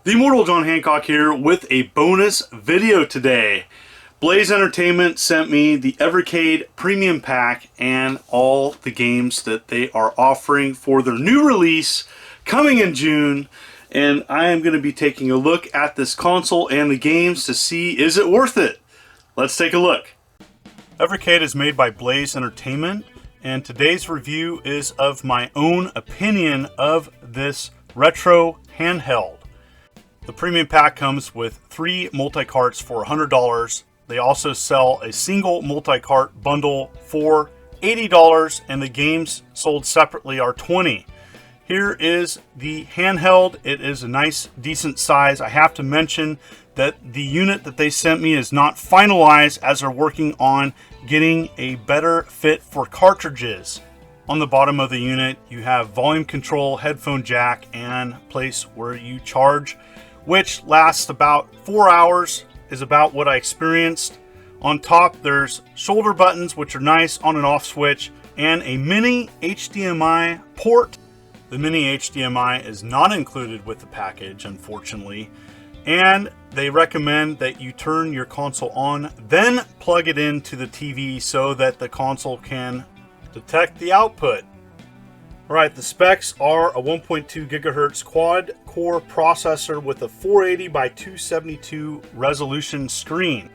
The Immortal John Hancock here with a bonus video today. Blaze Entertainment sent me the Evercade Premium Pack and all the games that they are offering for their new release coming in June. And I am going to be taking a look at this console and the games to see, is it worth it? Let's take a look. Evercade is made by Blaze Entertainment, and today's review is of my own opinion of this retro handheld. The premium pack comes with 3 multi-carts for $100. They also sell a single multi-cart bundle for $80, and the games sold separately are $20. Here is the handheld. It is a nice, decent size. I have to mention that the unit that they sent me is not finalized, as they're working on getting a better fit for cartridges. On the bottom of the unit, you have volume control, headphone jack, and place where you charge, which lasts about 4 hours, is about what I experienced. On top, there's shoulder buttons, which are nice, on and off switch, and a mini HDMI port. The mini HDMI is not included with the package, unfortunately, and they recommend that you turn your console on, then plug it into the TV so that the console can detect the output. Alright, the specs are a 1.2 gigahertz quad core processor with a 480 by 272 resolution screen.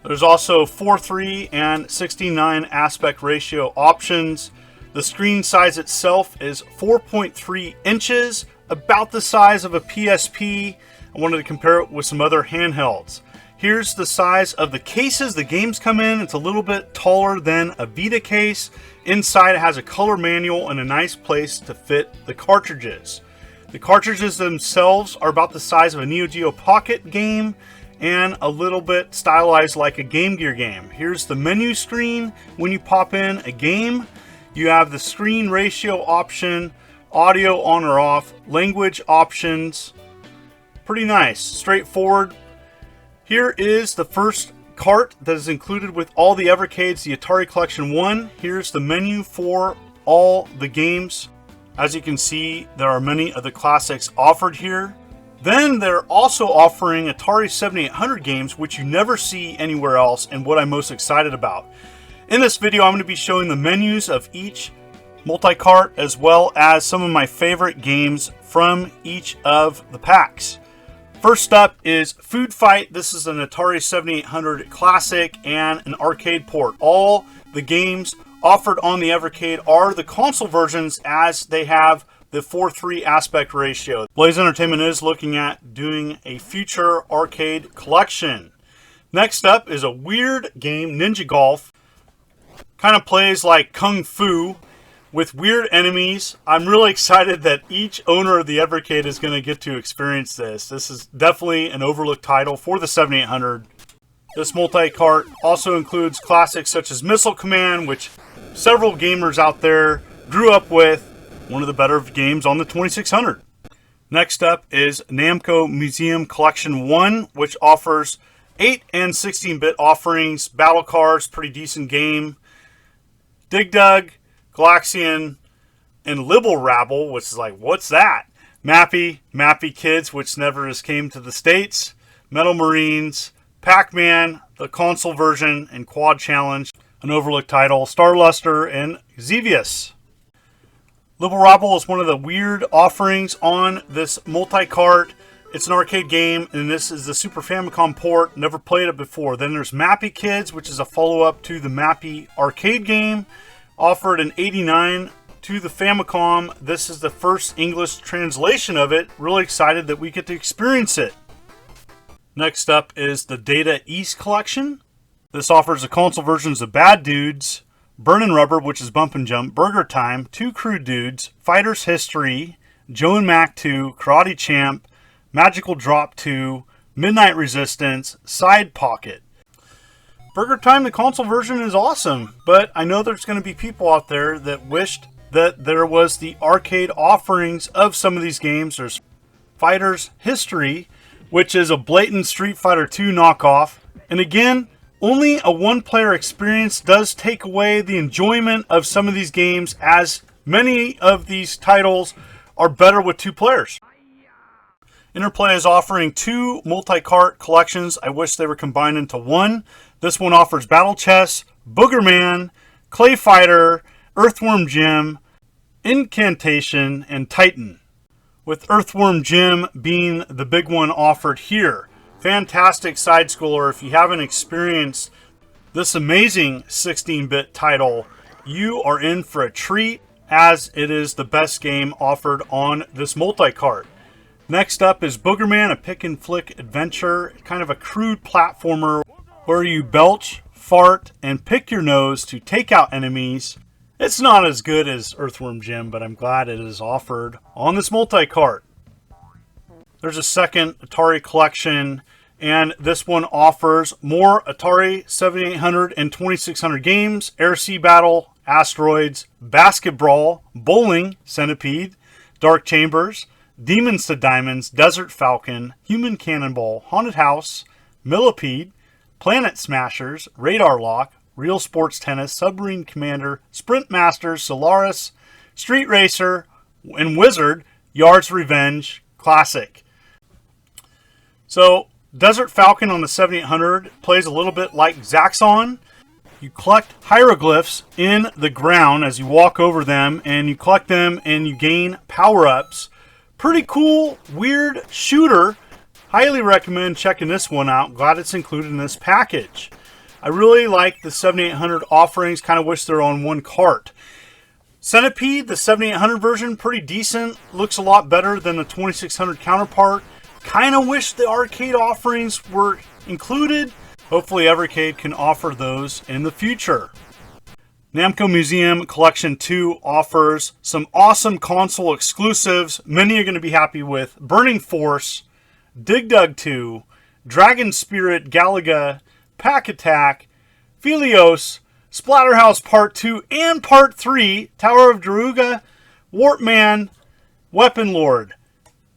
There's also 4:3 and 16:9 aspect ratio options. The screen size itself is 4.3 inches, about the size of a PSP. I wanted to compare it with some other handhelds. Here's the size of the cases the games come in. It's a little bit taller than a Vita case. Inside it has a color manual and a nice place to fit the cartridges. The cartridges themselves are about the size of a Neo Geo Pocket game and a little bit stylized like a Game Gear game. Here's the menu screen. When you pop in a game, you have the screen ratio option, audio on or off, language options. Pretty nice, straightforward. Here is the first cart that is included with all the Evercades, the Atari Collection 1. Here's the menu for all the games. As you can see, there are many of the classics offered here. Then they're also offering Atari 7800 games, which you never see anywhere else, and what I'm most excited about. In this video, I'm going to be showing the menus of each multi-cart, as well as some of my favorite games from each of the packs. First up is Food Fight. This is an Atari 7800 classic and an arcade port. All the games offered on the Evercade are the console versions, as they have the 4:3 aspect ratio. Blaze Entertainment is looking at doing a future arcade collection. Next up is a weird game, Ninja Golf. Kind of plays like Kung Fu with weird enemies. I'm really excited that each owner of the Evercade is going to get to experience this. This is definitely an overlooked title for the 7800. This multi-cart also includes classics such as Missile Command, which several gamers out there grew up with. One of the better games on the 2600. Next up is Namco Museum Collection 1, which offers 8 and 16-bit offerings, battle cards, pretty decent game. Dig Dug, Galaxian, and Libble Rabble, which is like, what's that? Mappy Kids, which never has came to the States. Metal Marines, Pac-Man, the console version, and Quad Challenge, an overlooked title. Starluster, and Xevious. Libble Rabble is one of the weird offerings on this multi-cart. It's an arcade game, and this is the Super Famicom port. Never played it before. Then there's Mappy Kids, which is a follow-up to the Mappy arcade game. Offered in '89 to the Famicom. This is the first English translation of it. Really excited that we get to experience it. Next up is the Data East Collection. This offers the console versions of Bad Dudes, Burnin' Rubber, which is Bump and Jump, Burger Time, Two Crude Dudes, Fighter's History, Joe and Mac 2, Karate Champ, Magical Drop 2, Midnight Resistance, Side Pocket. Burger Time, the console version, is awesome, but I know there's going to be people out there that wished that there was the arcade offerings of some of these games. There's Fighter's History, which is a blatant Street Fighter 2 knockoff. And again, only a one-player experience does take away the enjoyment of some of these games, as many of these titles are better with 2 players. Interplay is offering 2 multi-cart collections. I wish they were combined into one. This one offers Battle Chess, Boogerman, Clay Fighter, Earthworm Jim, Incantation, and Titan, with Earthworm Jim being the big one offered here. Fantastic side scroller. If you haven't experienced this amazing 16-bit title, you are in for a treat, as it is the best game offered on this multi-cart. Next up is Boogerman, a pick and flick adventure, kind of a crude platformer where you belch, fart, and pick your nose to take out enemies. It's not as good as Earthworm Jim, but I'm glad it is offered on this multi-cart. There's a second Atari collection, and this one offers more Atari 7800 and 2600 games, Air Sea Battle, Asteroids, Basket Brawl, Bowling, Centipede, Dark Chambers, Demons to Diamonds, Desert Falcon, Human Cannonball, Haunted House, Millipede, Planet Smashers, Radar Lock, Real Sports Tennis, Submarine Commander, Sprint Masters, Solaris, Street Racer, and Wizard, Yard's Revenge Classic. So, Desert Falcon on the 7800 plays a little bit like Zaxxon. You collect hieroglyphs in the ground as you walk over them, and you collect them and you gain power-ups. Pretty cool, weird shooter. Highly recommend checking this one out. Glad it's included in this package. I really like the 7800 offerings. Kind of wish they're on one cart. Centipede, the 7800 version, pretty decent. Looks a lot better than the 2600 counterpart. Kind of wish the arcade offerings were included. Hopefully Evercade can offer those in the future. Namco Museum Collection 2 offers some awesome console exclusives. Many are going to be happy with Burning Force, Dig Dug 2, Dragon Spirit Galaga, Pack Attack, Philios, Splatterhouse Part 2 and Part 3, Tower of Daruga, Warpman, Weapon Lord.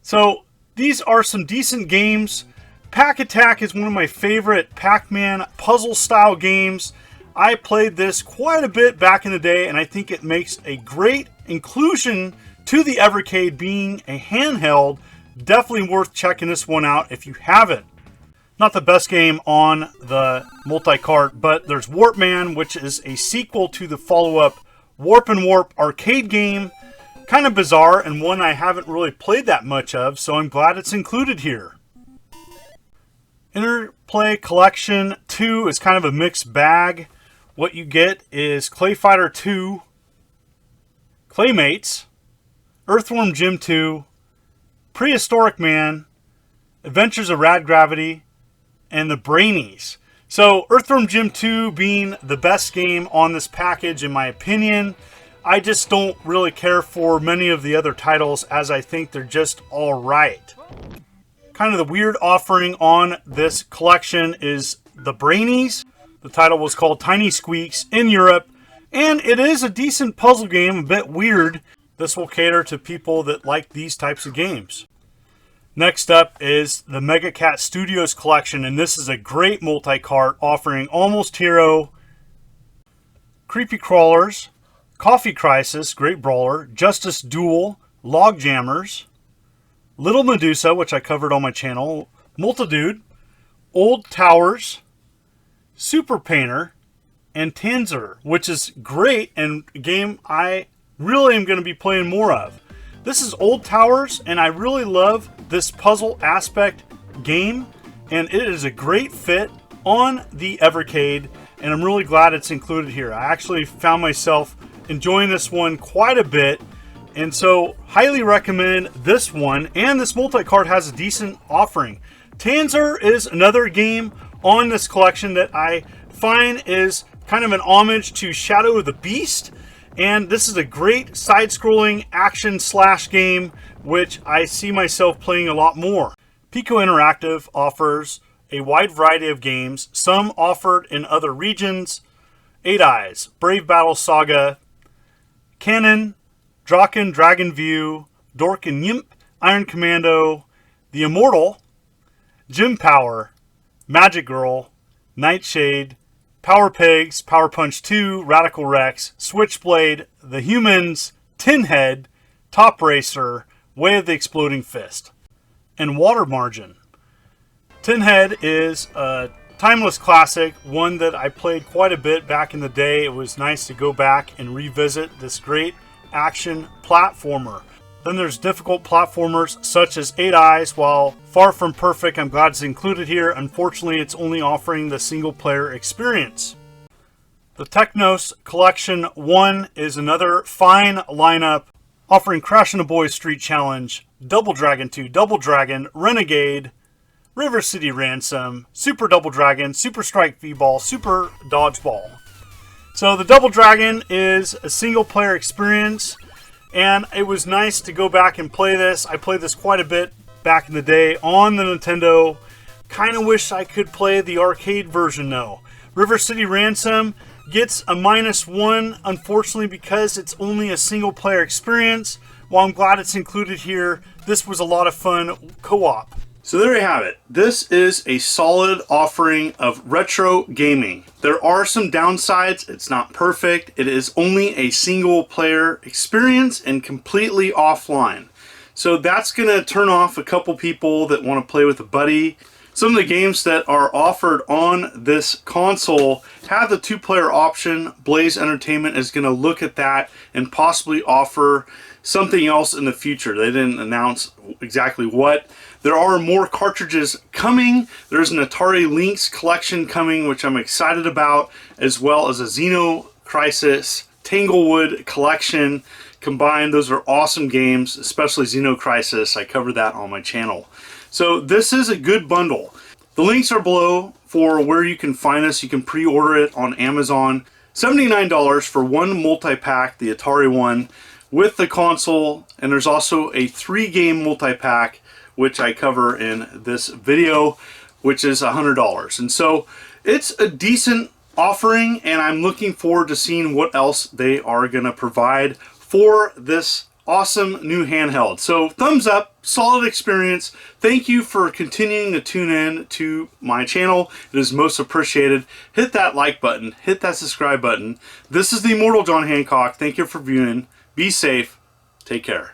So these are some decent games. Pack Attack is one of my favorite Pac-Man puzzle style games. I played this quite a bit back in the day, and I think it makes a great inclusion to the Evercade being a handheld. Definitely worth checking this one out if you haven't. Not the best game on the multi-cart, but there's Warpman, which is a sequel to the follow-up Warp and Warp arcade game. Kind of bizarre, and one I haven't really played that much of, so I'm glad it's included here. Interplay Collection 2 is kind of a mixed bag. What you get is Clay Fighter 2, Claymates, Earthworm Jim 2, Prehistoric Man, Adventures of Rad Gravity, and the Brainies. So Earthworm Jim 2 being the best game on this package in my opinion. I just don't really care for many of the other titles, as I think they're just alright. Kind of the weird offering on this collection is the Brainies. The title was called Tiny Squeaks in Europe, and it is a decent puzzle game, a bit weird. This will cater to people that like these types of games. Next up is the Mega Cat Studios Collection, and this is a great multi-cart offering Almost Hero, Creepy Crawlers, Coffee Crisis, great brawler, Justice Duel, Log Jammers, Little Medusa, which I covered on my channel, Multitude, Old Towers, Super Painter, and Tanzer, which is great and a game I really am going to be playing more of. This is Old Towers, and I really love this puzzle aspect game, and it is a great fit on the Evercade, and I'm really glad it's included here. I actually found myself enjoying this one quite a bit, and so highly recommend this one, and this multi-cart has a decent offering. Tanzer is another game on this collection that I find is kind of an homage to Shadow of the Beast, and this is a great side-scrolling action slash game which I see myself playing a lot more. Piko Interactive offers a wide variety of games, some offered in other regions: Eight Eyes, Brave Battle Saga, Cannon, Draken, Dragon View, Dork and Yimp, Iron Commando, The Immortal, Gym Power, Magic Girl, Nightshade, Power Pigs, Power Punch 2, Radical Rex, Switchblade, The Humans, Tin Head, Top Racer, Way of the Exploding Fist. and water margin. Tinhead is a timeless classic, one that I played quite a bit back in the day. It was nice to go back and revisit this great action platformer. Then there's difficult platformers such as 8 Eyes. While far from perfect, I'm glad it's included here. Unfortunately, it's only offering the single player experience. The Technos Collection 1 is another fine lineup, offering Crash and the Boys Street Challenge, Double Dragon 2, Double Dragon, Renegade, River City Ransom, Super Double Dragon, Super Strike V-Ball, Super Dodgeball. So the Double Dragon is a single player experience, and it was nice to go back and play this. I played this quite a bit back in the day on the Nintendo. Kind of wish I could play the arcade version though. River City Ransom gets a -1, unfortunately, because it's only a single player experience. While I'm glad it's included here, this was a lot of fun co-op. So there you have it. This is a solid offering of retro gaming. There are some downsides. It's not perfect. It is only a single player experience and completely offline. So that's going to turn off a couple people that want to play with a buddy. Some of the games that are offered on this console have the 2-player option. Blaze Entertainment is going to look at that and possibly offer something else in the future. They didn't announce exactly what. There are more cartridges coming. There's an Atari Lynx collection coming, which I'm excited about, as well as a Xeno Crisis Tanglewood collection. Combined, those are awesome games, especially Xeno Crisis. I covered that on my channel. So this is a good bundle. The links are below for where you can find this. You can pre-order it on Amazon. $79 for one multi-pack, the Atari one, with the console. And there's also a 3-game multi-pack, which I cover in this video, which is $100. And so it's a decent offering, and I'm looking forward to seeing what else they are going to provide for this awesome new handheld. So thumbs up, solid experience. Thank you for continuing to tune in to my channel. It is most appreciated. Hit that like button, hit that subscribe button. This is the Immortal John Hancock. Thank you for viewing. Be safe. Take care.